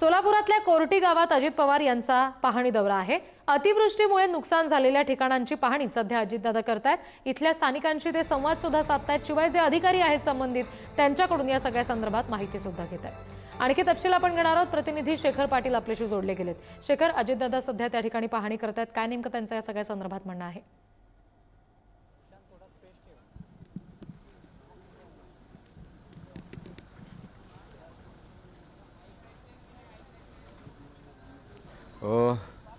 सोलापुरातल्या Corti गावात अजित पवार यांचा पाहणी दौरा आहे। अतिवृष्टीमुळे नुकसान झालेल्या ठिकाणांची पाहणी सध्या अजितदादा करतायत। इथल्या स्थानिकांशी ते संवाद सुद्धा साधतायत। शिवाय जे अधिकारी आहेत संबंधित त्यांच्याकडून या सगळ्या संदर्भात माहिती सुद्धा घेतायत। आणखी तपशील आपण घेणार आहोत। प्रतिनिधी शेखर पाटील आपल्याशी जोडले गेलेत। शेखर, अजितदादा सध्या त्या ठिकाणी पाहणी करतायत, काय नेमकं त्यांचं या सगळ्या संदर्भात म्हणणं आहे?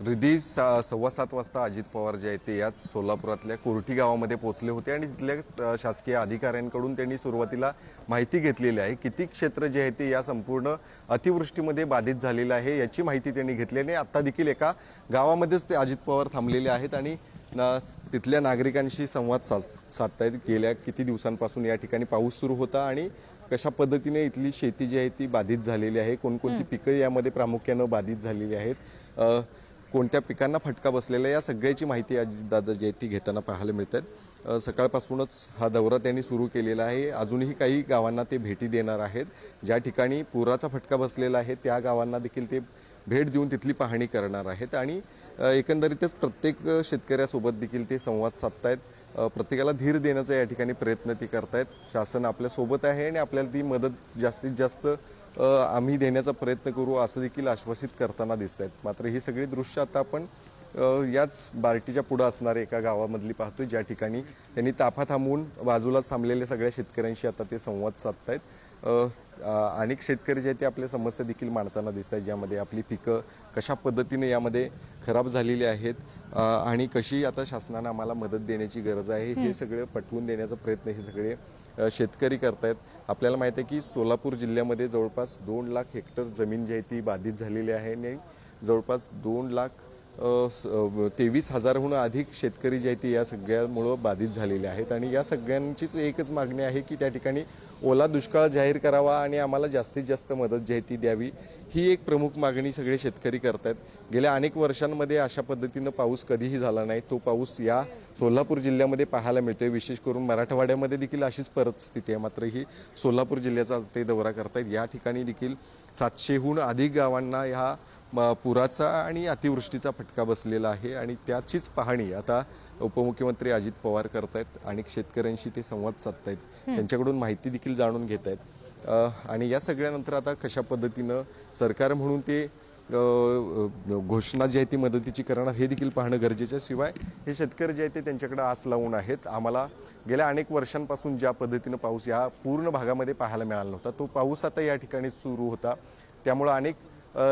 रिधी 7:15 वाजता अजित पवार जे आहेत ते याच सोलापुरातल्या कोर्टी गावामध्ये पोहोचले होते आणि तिथल्या शासकीय अधिकाऱ्यांकडून त्यांनी सुरुवातीला माहिती घेतलेली आहे। किती क्षेत्र जे आहे ते या संपूर्ण अतिवृष्टीमध्ये बाधित झालेलं आहे याची माहिती त्यांनी घेतली आणि आता देखील एका गावामध्येच ते अजित पवार थांबलेले आहेत आणि तिथल्या नागरिकांशी संवाद साधतायत। गेल्या किती दिवसांपासून या ठिकाणी पाऊस सुरू होता आणि कशा पद्धतीने इथली शेती जी आहे ती बाधित झालेली आहे, कोणकोणती पिकं यामध्ये प्रामुख्याने बाधित झालेली आहेत, कोणत्या पिकांना फटका बसलेला या सगळ्याची माहिती अजितदादा जी आहे ती घेताना पाहायला मिळतात। सकाळपासूनच हा दौरा त्यांनी सुरू केलेला आहे। अजूनही काही गावांना ते भेटी देणार आहेत। ज्या ठिकाणी पुराचा फटका बसलेला आहे त्या गावांना देखील ते भेट देऊन तिथली पाहणी करणार आहेत आणि एकंदरीतच प्रत्येक शेतकऱ्यासोबत देखील ते संवाद साधतायत। प्रत्येकाला धीर देण्याचा या ठिकाणी प्रयत्न ते करतायत। शासन आपल्या सोबत आहे आणि आपल्याला ती मदत जास्तीत जास्त आम्ही देण्याचा प्रयत्न करू असं देखील आश्वासित करताना दिसत आहेत। मात्र ही सगळी दृश्य आता आपण याच बार्टीच्या पुढे असणारे एका गावामधली पाहतोय, ज्या ठिकाणी त्यांनी ताफा थांबवून बाजूलाच थांबलेल्या सगळ्या शेतकऱ्यांशी आता ते संवाद साधतायत। अनेक शेतकरी जे आहेत ते आपल्या समस्या देखील मांडताना दिसत आहेत, ज्यामध्ये आपली पिकं कशा पद्धतीने यामध्ये खराब झालेली आहेत आणि कशी आता शासनाने आम्हाला मदत देण्याची गरज आहे हे सगळं पटवून देण्याचा प्रयत्न हे सगळे शेतकरी करतायत। आपल्याला माहिती आहे की सोलापूर जिल्ह्यामध्ये जवळपास 2 लाख हेक्टर जमीन जी आहे ती बाधित झालेली आहे आणि जवळपास 2,23,000हून अधिक शेतकरी जे आहेत ते या सगळ्यामुळं बाधित झालेले आहेत आणि या सगळ्यांचीच एकच मागणी आहे की त्या ठिकाणी ओला दुष्काळ जाहीर करावा आणि आम्हाला जास्तीत जास्त मदत जी आहे ती द्यावी। ही एक प्रमुख मागणी सगळे शेतकरी करतात। गेल्या अनेक वर्षांमध्ये अशा पद्धतीनं पाऊस कधीही झाला नाही। तो पाऊस या सोलापूर जिल्ह्यामध्ये पाहायला मिळतोय। विशेष करून मराठवाड्यामध्ये देखील अशीच परिस्थिती आहे। मात्र ही सोलापूर जिल्ह्याचा ते दौरा करतायत। या ठिकाणी देखील 700हून अधिक गावांना ह्या पुराचा आणि अतिवृष्टीचा फटका बसलेला आहे आणि त्याचीच पाहणी आता उपमुख्यमंत्री अजित पवार करतायत। अनेक शेतकऱ्यांशी ते संवाद साधतायत, त्यांच्याकडून माहिती देखील जाणून घेत आहेत आणि या सगळ्यानंतर आता कशा पद्धतीनं सरकार म्हणून ते घोषणा जी आहे ती मदतीची करणार हे देखील पाहणं गरजेचं आहे। शिवाय हे शेतकरी जे आहेत ते त्यांच्याकडे आस लावून आहेत। आम्हाला गेल्या अनेक वर्षांपासून ज्या पद्धतीनं पाऊस या पूर्ण भागामध्ये पाहायला मिळाला नव्हता, तो पाऊस आता या ठिकाणी सुरू होता। त्यामुळे अनेक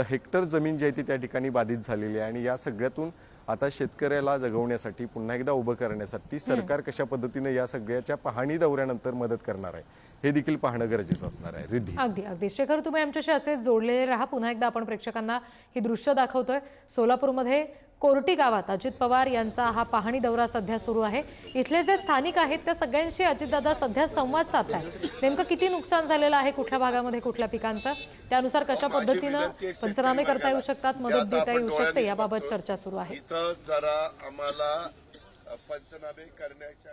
हेक्टर जमीन जी आहे ती त्या ठिकाणी बाधित झालेली आहे आणि या सगळ्यातून आता शेतकऱ्याला जगवण्यासाठी पुन्हा एकदा उभं करण्यासाठी सरकार कशा पद्धतीने या सगळ्याच्या पाहणी दौऱ्यानंतर मदत करणार आहे हे देखील पाहणं गरजेचं असणार आहे। रिद्धी, अगदी शेखर, तुम्ही आमच्याशी असेच जोडलेले राहा। पुन्हा एकदा आपण प्रेक्षकांना ही दृश्य दाखवतोय। सोलापूरमध्ये कोर्टी गावात अजित पवार यांचा हा पाहणी दौरा सध्या सुरू आहे। इथले जे स्थानिक आहेत त्या सगळ्यांशी अजितदादा सध्या संवाद साधतायत। नेमकं किती नुकसान झालेलं आहे, कुठल्या भागामध्ये कुठल्या पिकांचं, त्यानुसार कशा पद्धतीनं पंचनामे करता येऊ शकतात, मदत देता येऊ शकते, याबाबत चर्चा सुरू आहे। इथं जरा आम्हाला पंचनामे करण्याच्या